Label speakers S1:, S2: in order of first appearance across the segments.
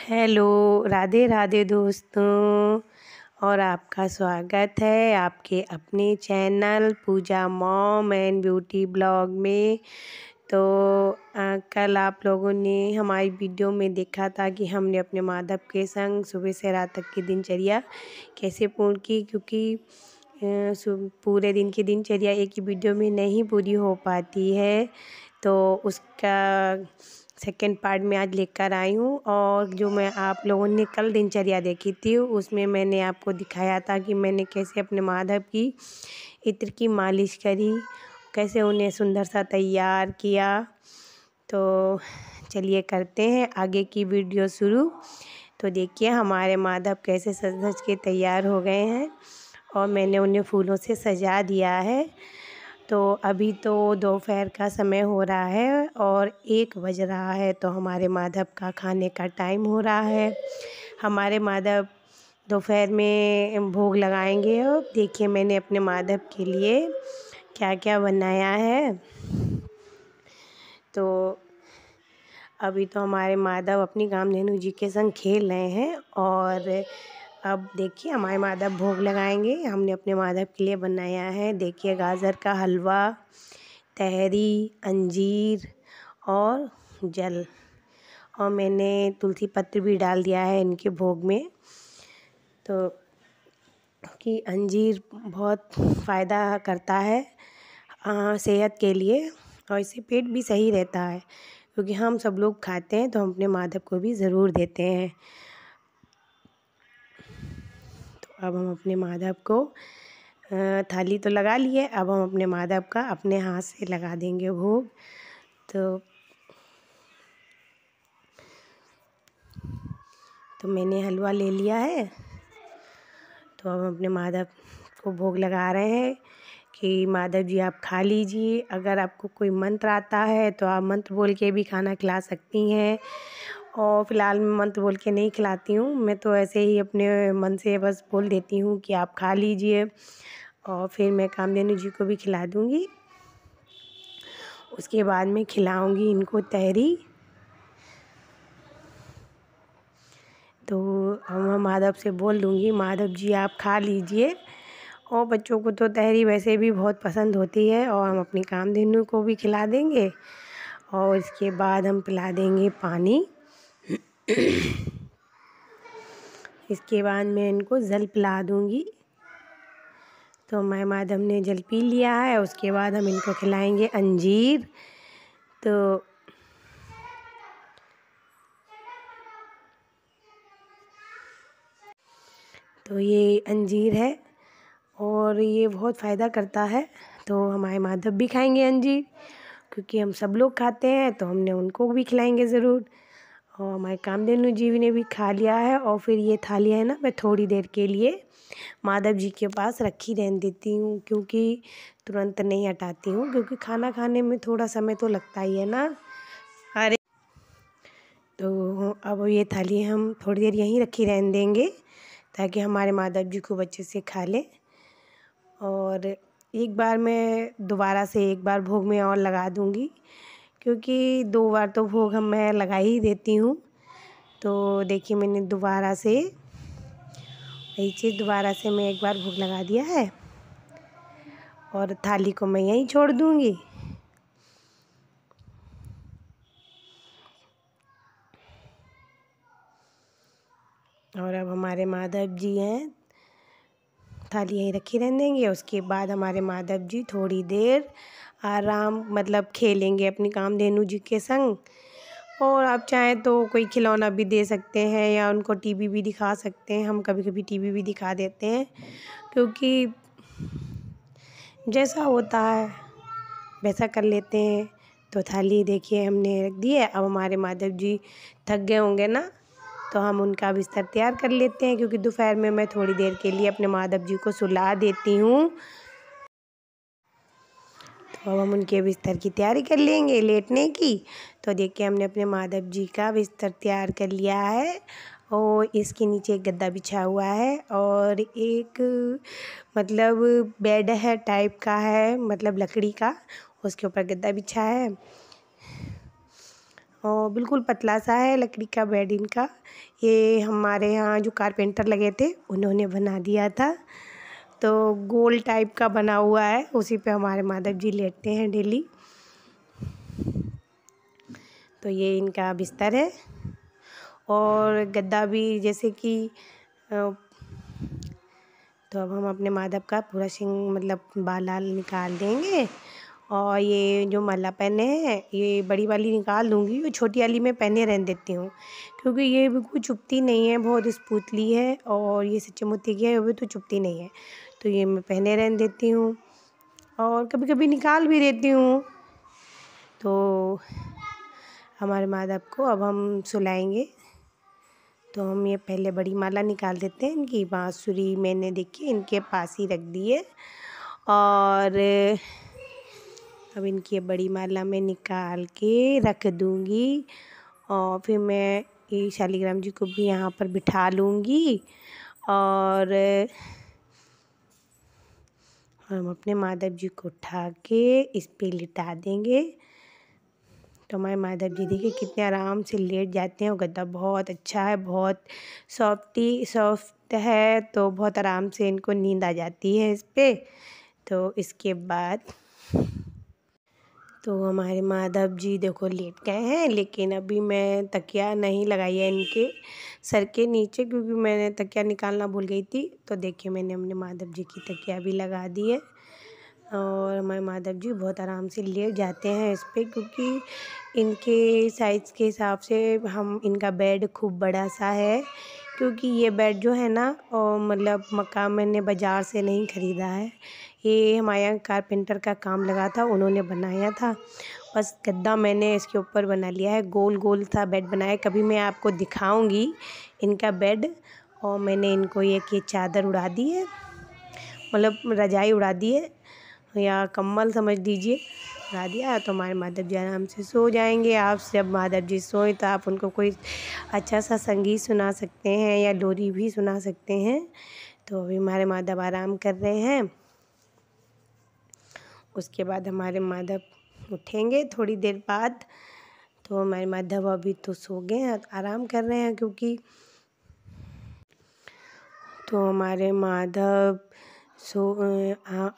S1: Hello, Radhe Radhe दोस्तों। और आपका स्वागत है आपके अपने channel Pooja mom and beauty blog में। तो कल आप लोगों ने हमारी वीडियो में देखा था कि हमने अपने माधव के संग सुबह से रात तक की दिनचर्या कैसे पूर्ण की, क्योंकि पूरे दिन की दिनचर्या एक ही वीडियो में नहीं पूरी हो पाती है। तो उसका सेकेंड पार्ट में आज लेकर आई हूँ। और जो मैं आप लोगों ने कल दिनचर्या देखी थी उसमें मैंने आपको दिखाया था कि मैंने कैसे अपने माधव की इत्र की मालिश करी, कैसे उन्हें सुंदर सा तैयार किया। तो चलिए करते हैं आगे की वीडियो शुरू। तो देखिए हमारे माधव कैसे सज धज के तैयार हो गए हैं और मैंने उन्हें फूलों से सजा दिया है। तो अभी तो दोपहर का समय हो रहा है और 1 बज रहा है, तो हमारे माधव का खाने का टाइम हो रहा है। हमारे माधव दोपहर में भोग लगाएंगे। और देखिए मैंने अपने माधव के लिए क्या क्या बनाया है। तो अभी तो हमारे माधव अपनी कामधेनु जी के संग खेल रहे हैं और अब देखिए हमारे माधव भोग लगाएंगे। हमने अपने माधव के लिए बनाया है, देखिए गाजर का हलवा, तहरी, अंजीर और जल। और मैंने तुलसी पत्र भी डाल दिया है इनके भोग में। तो कि अंजीर बहुत फ़ायदा करता है सेहत के लिए, और इससे पेट भी सही रहता है, क्योंकि हम सब लोग खाते हैं तो हम अपने माधव को भी ज़रूर देते हैं। तो अब हम अपने माधव को थाली तो लगा लिए, अब हम अपने माधव का अपने हाथ से लगा देंगे भोग। तो मैंने हलवा ले लिया है। तो अब हम अपने माधव को भोग लगा रहे हैं कि माधव जी आप खा लीजिए। अगर आपको कोई मंत्र आता है तो आप मंत्र बोल के भी खाना खिला सकती हैं, और फ़िलहाल मैं मंत्र बोल के नहीं खिलाती हूँ, मैं तो ऐसे ही अपने मन से बस बोल देती हूँ कि आप खा लीजिए। और फिर मैं कामधेनु जी को भी खिला दूँगी। उसके बाद में खिलाऊँगी इनको तहरी। तो मैं माधव से बोल दूँगी माधव जी आप खा लीजिए। और बच्चों को तो तहरी वैसे भी बहुत पसंद होती है, और हम अपनी कामधेनु को भी खिला देंगे। और इसके बाद हम पिला देंगे पानी। इसके बाद मैं इनको जल पिला दूँगी। तो मैं माधव ने जल पी लिया है, उसके बाद हम इनको खिलाएंगे अंजीर। तो ये अंजीर है और ये बहुत फ़ायदा करता है। तो हमारे माधव भी खाएंगे अंजीर, क्योंकि हम सब लोग खाते हैं तो हमने उनको भी खिलाएंगे ज़रूर। और हमारे कामधेनु जी ने भी खा लिया है। और फिर ये थाली है ना, मैं थोड़ी देर के लिए माधव जी के पास रखी रहने देती हूँ, क्योंकि तुरंत नहीं हटाती हूँ, क्योंकि खाना खाने में थोड़ा समय तो लगता ही है ना। अरे तो अब ये थाली हम थोड़ी देर यहीं रखी रहने देंगे, ताकि हमारे माधव जी खूब अच्छे से खा लें। और एक बार मैं दोबारा से एक बार भोग में और लगा दूँगी, क्योंकि 2 बार तो भोग मैं लगा ही देती हूँ। तो देखिए मैंने दोबारा से वही चीज़ दोबारा से मैं एक बार भोग लगा दिया है, और थाली को मैं यहीं छोड़ दूँगी। और अब हमारे माधव जी हैं, थाली यहीं रखी रहने देंगे। उसके बाद हमारे माधव जी थोड़ी देर आराम मतलब खेलेंगे अपनी कामधेनु जी के संग। और आप चाहें तो कोई खिलौना भी दे सकते हैं, या उनको टीवी भी दिखा सकते हैं। हम कभी कभी टीवी भी दिखा देते हैं, क्योंकि जैसा होता है वैसा कर लेते हैं। तो थाली देखिए हमने रख दी है। अब हमारे माधव जी थक गए होंगे ना, तो हम उनका बिस्तर तैयार कर लेते हैं, क्योंकि दोपहर में मैं थोड़ी देर के लिए अपने माधव जी को सुला देती हूँ। तो अब हम उनके बिस्तर की तैयारी कर लेंगे लेटने की। तो देखिए हमने अपने माधव जी का बिस्तर तैयार कर लिया है, और इसके नीचे एक गद्दा बिछा हुआ है, और एक मतलब बेड है टाइप का है, मतलब लकड़ी का, उसके ऊपर गद्दा बिछा है। और बिल्कुल पतला सा है लकड़ी का बेड इनका। ये हमारे यहाँ जो कारपेंटर लगे थे उन्होंने बना दिया था। तो गोल टाइप का बना हुआ है, उसी पे हमारे माधव जी लेटते हैं डेली। तो ये इनका बिस्तर है और गद्दा भी जैसे कि तो अब हम अपने माधव का पूरा मतलब बाल निकाल देंगे। और ये जो माला पहने हैं ये बड़ी वाली निकाल दूँगी, वो छोटी वाली मैं पहने रहने देती हूँ क्योंकि ये बिल्कुल चुभती नहीं है, बहुत स्मूथली है और ये सच्चे मोती की है, वो भी तो चुभती नहीं है। तो ये मैं पहने रहने देती हूँ और कभी कभी निकाल भी देती हूँ। तो हमारे माधव को अब हम सुलाएंगे। तो हम ये पहले बड़ी माला निकाल देते हैं। इनकी बाँसुरी मैंने देखिए इनके पास ही रख दी है और अब इनकी बड़ी माला मैं निकाल के रख दूँगी और फिर मैं ये शालिग्राम जी को भी यहाँ पर बिठा लूँगी और हम अपने माधव जी को उठा के इस पे लिटा देंगे। तो हमारे माधव जी देखिए कितने आराम से लेट जाते हैं और गद्दा बहुत अच्छा है, बहुत सॉफ्ट है, तो बहुत आराम से इनको नींद आ जाती है इस पे। तो इसके बाद तो हमारे माधव जी देखो लेट गए हैं, लेकिन अभी मैं तकिया नहीं लगाई है इनके सर के नीचे क्योंकि मैंने तकिया निकालना भूल गई थी। तो देखिए मैंने अपने माधव जी की तकिया भी लगा दी है और हमारे माधव जी बहुत आराम से लेट जाते हैं इस पे क्योंकि इनके साइज़ के हिसाब से हम इनका बेड खूब बड़ा सा है। क्योंकि ये बेड जो है ना मतलब मकान मैंने बाज़ार से नहीं ख़रीदा है, ये हमारे यहाँ कारपेंटर का काम लगा था, उन्होंने बनाया था। बस गद्दा मैंने इसके ऊपर बना लिया है, गोल गोल सा बेड बनाया। कभी मैं आपको दिखाऊंगी इनका बेड। और मैंने इनको ये चादर उड़ा दी है, मतलब रजाई उड़ा दी है या कम्बल समझ लीजिए, उड़ा दिया। तो हमारे माधव जी आराम से सो जाएंगे। आप जब माधव जी सोएं तो आप उनको कोई अच्छा सा संगीत सुना सकते हैं या लोरी भी सुना सकते हैं। तो अभी हमारे माधव आराम कर रहे हैं। उसके बाद हमारे माधव उठेंगे थोड़ी देर बाद। तो हमारे माधव अभी तो सो गए हैं, आराम कर रहे हैं क्योंकि तो हमारे माधव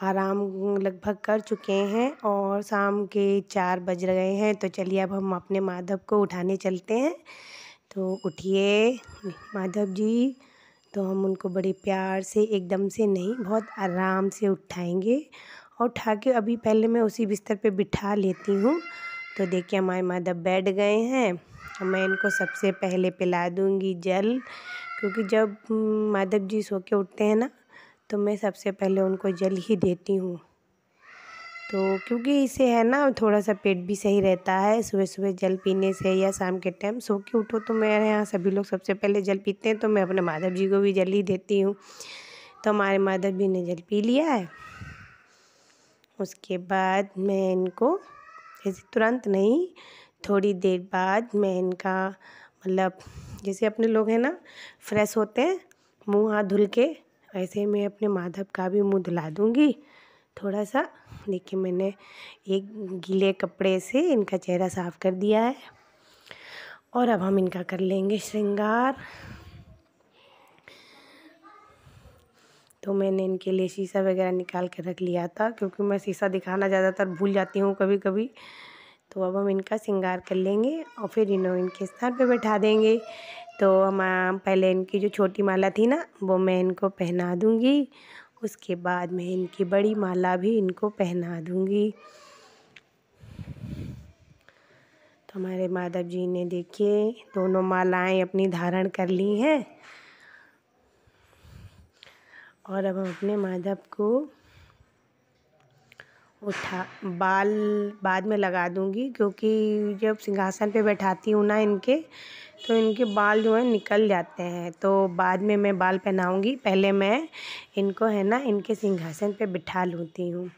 S1: आराम लगभग कर चुके हैं और शाम के 4 बज रहे हैं। तो चलिए अब हम अपने माधव को उठाने चलते हैं। तो उठिए माधव जी। तो हम उनको बड़े प्यार से, एकदम से नहीं, बहुत आराम से उठाएंगे और उठा के अभी पहले मैं उसी बिस्तर पे बिठा लेती हूँ। तो देखिए हमारे माधव बैठ गए हैं और मैं इनको सबसे पहले पिला दूँगी जल, क्योंकि जब माधव जी सो के उठते हैं ना तो मैं सबसे पहले उनको जल ही देती हूँ। तो क्योंकि इससे है ना थोड़ा सा पेट भी सही रहता है सुबह सुबह जल पीने से, या शाम के टाइम सो के उठो तो मेरे यहाँ सभी लोग सबसे पहले जल पीते हैं, तो मैं अपने माधव जी को भी जल ही देती हूँ। तो हमारे माधव जी ने जल पी लिया है। उसके बाद मैं इनको ऐसे तुरंत नहीं, थोड़ी देर बाद मैं इनका मतलब जैसे अपने लोग हैं ना फ्रेश होते हैं मुंह हाथ धुल के, ऐसे मैं अपने माधव का भी मुंह धुला दूँगी थोड़ा सा। देखिए मैंने एक गीले कपड़े से इनका चेहरा साफ़ कर दिया है और अब हम इनका कर लेंगे श्रृंगार। तो मैंने इनके लिए शीशा वगैरह निकाल के रख लिया था क्योंकि मैं शीशा दिखाना ज़्यादातर भूल जाती हूँ कभी कभी। तो अब हम इनका श्रृंगार कर लेंगे और फिर इन्हें इनके स्थान पे बैठा देंगे। तो हम पहले इनकी जो छोटी माला थी ना वो मैं इनको पहना दूँगी, उसके बाद मैं इनकी बड़ी माला भी इनको पहना दूँगी। तो हमारे माधव जी ने देखिए दोनों मालाएं अपनी धारण कर ली हैं और अब हम अपने माधव को बाल बाद में लगा दूँगी, क्योंकि जब सिंहासन पे बैठाती हूँ ना इनके तो इनके बाल जो है निकल जाते हैं, तो बाद में मैं बाल पहनाऊँगी। पहले मैं इनको है ना इनके सिंहासन पे बिठा लेती हूँ।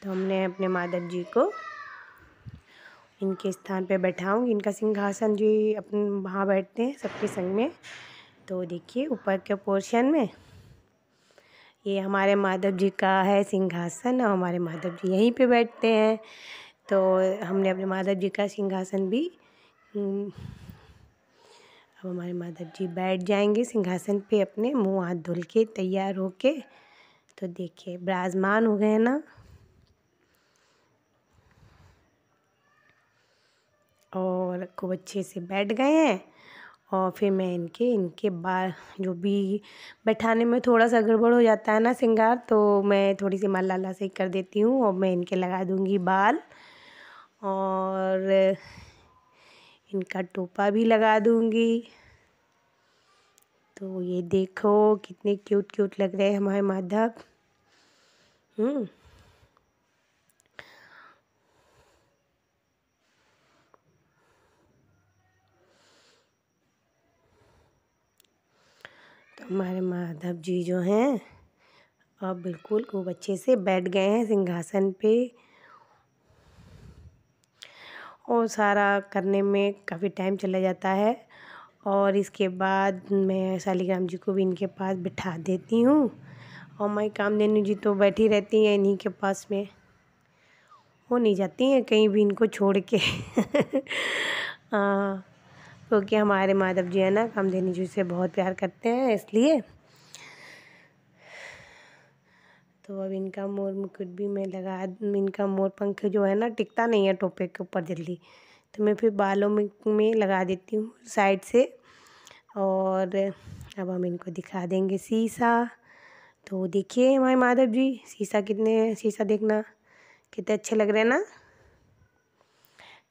S1: तो हमने अपने माधव जी को इनके स्थान पे बैठाऊँगी। इनका सिंहासन जी अपने वहाँ बैठते हैं सबके संग में। तो देखिए ऊपर के पोर्शन में ये हमारे माधव जी का है सिंहासन और हमारे माधव जी यहीं पे बैठते हैं। तो हमने अपने माधव जी का सिंहासन भी अब हमारे माधव जी बैठ जाएंगे सिंहासन पे अपने मुंह हाथ धुल के तैयार होके। तो देखिए विराजमान हो गए हैं ना, और खूब अच्छे से बैठ गए हैं। और फिर मैं इनके बाल जो भी बैठाने में थोड़ा सा गड़बड़ हो जाता है ना श्रृंगार, तो मैं थोड़ी सी मलाला से कर देती हूँ और मैं इनके लगा दूँगी बाल, और इनका टोपा भी लगा दूँगी। तो ये देखो कितने क्यूट क्यूट लग रहे हैं हमारे माधव। तो हमारे माधव जी जो हैं अब बिल्कुल खूब अच्छे से बैठ गए हैं सिंहासन पे, और सारा करने में काफ़ी टाइम चला जाता है। और इसके बाद मैं शालिग्राम जी को भी इनके पास बिठा देती हूँ, और माई कामधेनु जी तो बैठी रहती हैं इन्हीं के पास में, वो नहीं जाती हैं कहीं भी इनको छोड़ के। हाँ, क्योंकि हमारे माधव जी है ना कामधेनु जी से बहुत प्यार करते हैं इसलिए। तो अब इनका मोर मुकुट भी मैं इनका मोर पंख जो है ना टिकता नहीं है टोपे के ऊपर जल्दी, तो मैं फिर बालों में लगा देती हूँ साइड से। और अब हम इनको दिखा देंगे शीशा। तो देखिए हमारे माधव जी शीशा देखना कितने अच्छे लग रहे हैं ना।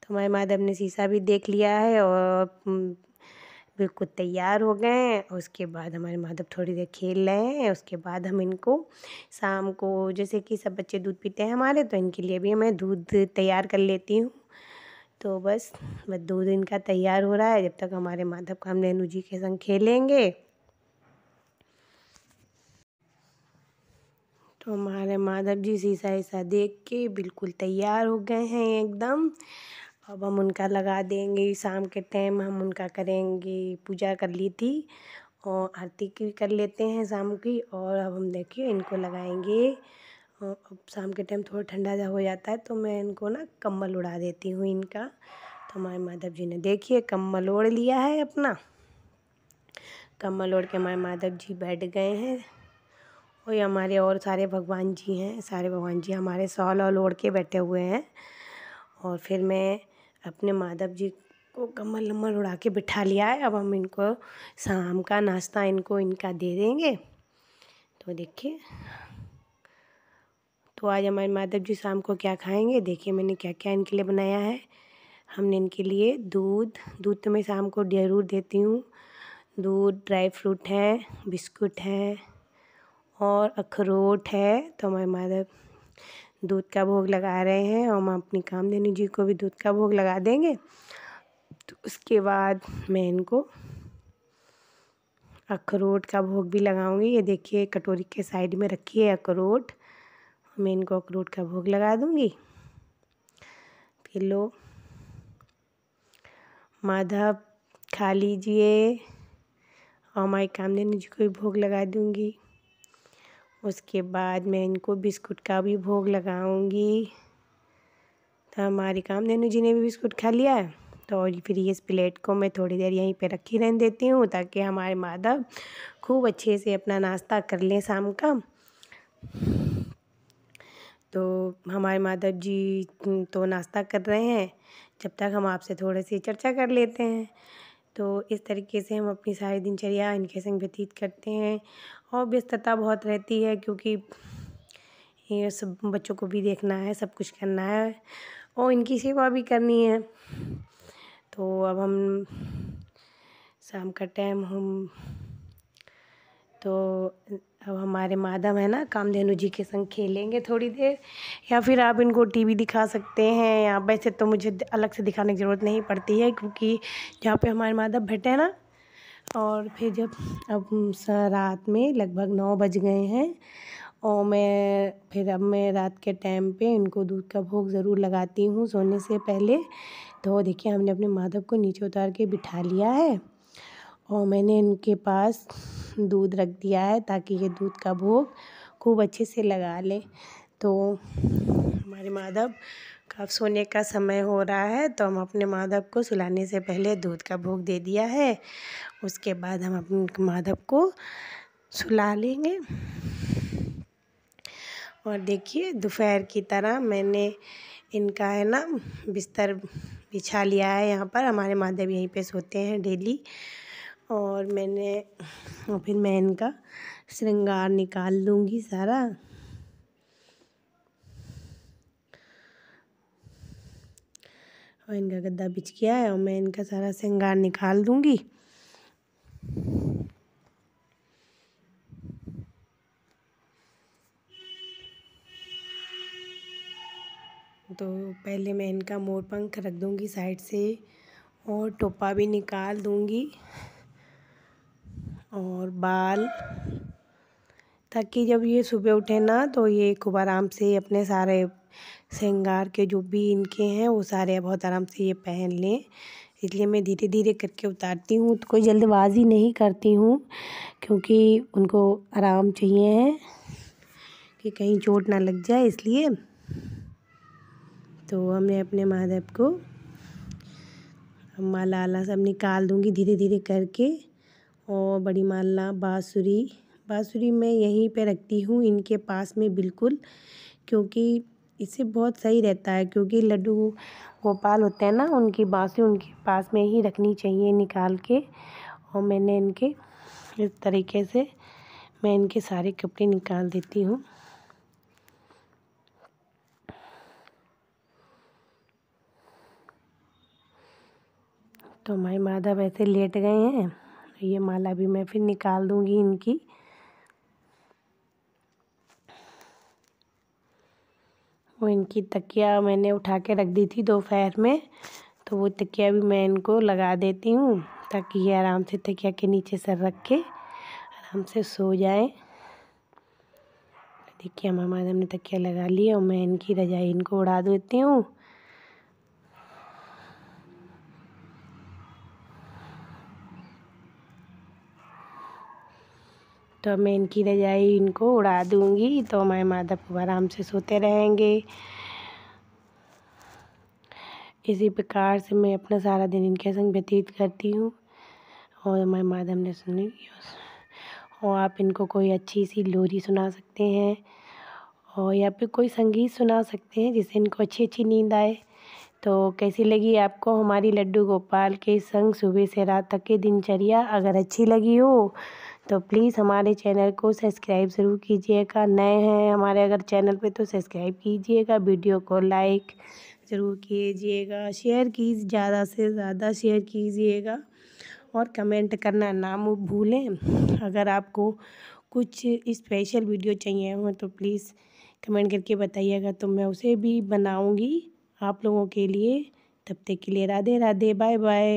S1: तो हमारे माधव ने शीशा भी देख लिया है और बिल्कुल तैयार हो गए हैं। उसके बाद हमारे माधव थोड़ी देर खेल रहे हैं। उसके बाद हम इनको शाम को, जैसे कि सब बच्चे दूध पीते हैं हमारे, तो इनके लिए भी मैं दूध तैयार कर लेती हूँ। तो बस दूध इनका तैयार हो रहा है जब तक हमारे माधव कामधेनु जी के संग खेलेंगे। तो हमारे माधव जी शीशा देख के बिल्कुल तैयार हो गए हैं एकदम। अब हम उनका लगा देंगे, शाम के टाइम हम उनका करेंगे, पूजा कर ली थी और आरती की कर लेते हैं शाम की। और अब हम देखिए इनको लगाएंगे। अब शाम के टाइम थोड़ा ठंडा जा हो जाता है तो मैं इनको ना कम्बल उड़ा देती हूँ इनका। तो हमारे माधव जी ने देखिए कम्बल ओढ़ लिया है अपना। कम्बल ओढ़ के हमारे माधव जी बैठ गए हैं। और ये हमारे और सारे भगवान जी हैं, सारे भगवान जी हमारे शॉल और ओढ़ के बैठे हुए हैं। और फिर मैं अपने माधव जी को कम्बल नम्बल उड़ा के बिठा लिया है। अब हम इनको शाम का नाश्ता इनका दे देंगे। तो देखिए, तो आज हमारे माधव जी शाम को क्या खाएंगे, देखिए मैंने क्या क्या इनके लिए बनाया है। हमने इनके लिए दूध तो मैं शाम को ज़रूर देती हूँ। दूध, ड्राई फ्रूट है, बिस्कुट है और अखरोट है। तो हमारे माधव दूध का भोग लगा रहे हैं और हम अपनी कामधेनु जी को भी दूध का भोग लगा देंगे। तो उसके बाद मैं इनको अखरोट का भोग भी लगाऊंगी। ये देखिए कटोरी के साइड में रखी है अखरोट, मैं इनको अखरोट का भोग लगा दूंगी। फिर लो माधव खा लीजिए, और हमारी कामधेनु जी को भी भोग लगा दूंगी। उसके बाद मैं इनको बिस्कुट का भी भोग लगाऊंगी। तो हमारी कामधेनु जी ने भी बिस्कुट खा लिया है। तो और फिर इस प्लेट को मैं थोड़ी देर यहीं पे रखी रहने देती हूँ ताकि हमारे माधव खूब अच्छे से अपना नाश्ता कर लें शाम का। तो हमारे माधव जी तो नाश्ता कर रहे हैं, जब तक हम आपसे थोड़ी सी चर्चा कर लेते हैं। तो इस तरीके से हम अपनी सारी दिनचर्या इनके संग व्यतीत करते हैं। और व्यस्तता बहुत रहती है क्योंकि ये सब बच्चों को भी देखना है, सब कुछ करना है और इनकी सेवा भी करनी है। तो अब हम शाम का टाइम अब हमारे माधव है ना कामधेनु जी के संग खेलेंगे थोड़ी देर, या फिर आप इनको टीवी दिखा सकते हैं। या वैसे तो मुझे अलग से दिखाने की ज़रूरत नहीं पड़ती है क्योंकि जहाँ पे हमारे माधव बैठे हैं ना, और फिर जब अब रात में लगभग 9 बज गए हैं और अब मैं रात के टाइम पे इनको दूध का भोग ज़रूर लगाती हूँ सोने से पहले। तो देखिए हमने अपने माधव को नीचे उतार के बिठा लिया है और मैंने इनके पास दूध रख दिया है ताकि ये दूध का भोग खूब अच्छे से लगा लें। तो हमारे माधव अब सोने का समय हो रहा है, तो हम अपने माधव को सुलाने से पहले दूध का भोग दे दिया है। उसके बाद हम अपने माधव को सुला लेंगे। और देखिए दोपहर की तरह मैंने इनका है ना बिस्तर बिछा लिया है। यहाँ पर हमारे माधव यहीं पे सोते हैं डेली। और फिर मैं इनका श्रृंगार निकाल लूँगी सारा। और इनका गद्दा बिछ गया है और मैं इनका सारा श्रृंगार निकाल दूँगी। तो पहले मैं इनका मोर पंख रख दूँगी साइड से और टोपा भी निकाल दूँगी और बाल, ताकि जब ये सुबह उठे ना तो ये खूब आराम से अपने सारे श्रृंगार के जो भी इनके हैं वो सारे बहुत आराम से ये पहन लें। इसलिए मैं धीरे धीरे करके उतारती हूँ, तो कोई जल्दबाज़ी नहीं करती हूँ, क्योंकि उनको आराम चाहिए है कि कहीं चोट ना लग जाए इसलिए। तो हमने अपने माधव को माला आला सब निकाल दूँगी धीरे धीरे करके। और बड़ी माला बाँसुरी मैं यहीं पे रखती हूँ इनके पास में बिल्कुल, क्योंकि इससे बहुत सही रहता है। क्योंकि लड्डू गोपाल होते हैं ना, उनकी बाँसुरी उनके पास में ही रखनी चाहिए निकाल के। और मैंने इनके इस तरीके से मैं इनके सारे कपड़े निकाल देती हूँ। तो हमारे माधव ऐसे लेट गए हैं। ये माला भी मैं फिर निकाल दूँगी इनकी। वो इनकी तकिया मैंने उठा के रख दी थी दोपहर में, तो वो तकिया भी मैं इनको लगा देती हूँ, ताकि ये आराम से तकिया के नीचे सर रख के आराम से सो जाए। देखिए हमारे माधव ने तकिया लगा लिया और मैं इनकी रजाई इनको उड़ा देती हूँ। तो मैं इनकी रजाई इनको उड़ा दूँगी, तो हमारे माधव खूब आराम से सोते रहेंगे। इसी प्रकार से मैं अपना सारा दिन इनके संग व्यतीत करती हूँ। और हमारे माधव ने सुनी। और आप इनको कोई अच्छी सी लोरी सुना सकते हैं और या फिर कोई संगीत सुना सकते हैं जिससे इनको अच्छी अच्छी नींद आए। तो कैसी लगी आपको हमारी लड्डू गोपाल के संग सुबह से रात तक की दिनचर्या? अगर अच्छी लगी हो तो प्लीज़ हमारे चैनल को सब्सक्राइब ज़रूर कीजिएगा। नए हैं हमारे अगर चैनल पे तो सब्सक्राइब कीजिएगा, वीडियो को लाइक ज़रूर कीजिएगा, ज़्यादा से ज़्यादा शेयर कीजिएगा और कमेंट करना ना भूलें। अगर आपको कुछ स्पेशल वीडियो चाहिए हो तो प्लीज़ कमेंट करके बताइएगा, तो मैं उसे भी बनाऊंगी आप लोगों के लिए। तब तक के लिए राधे राधे, बाय बाय।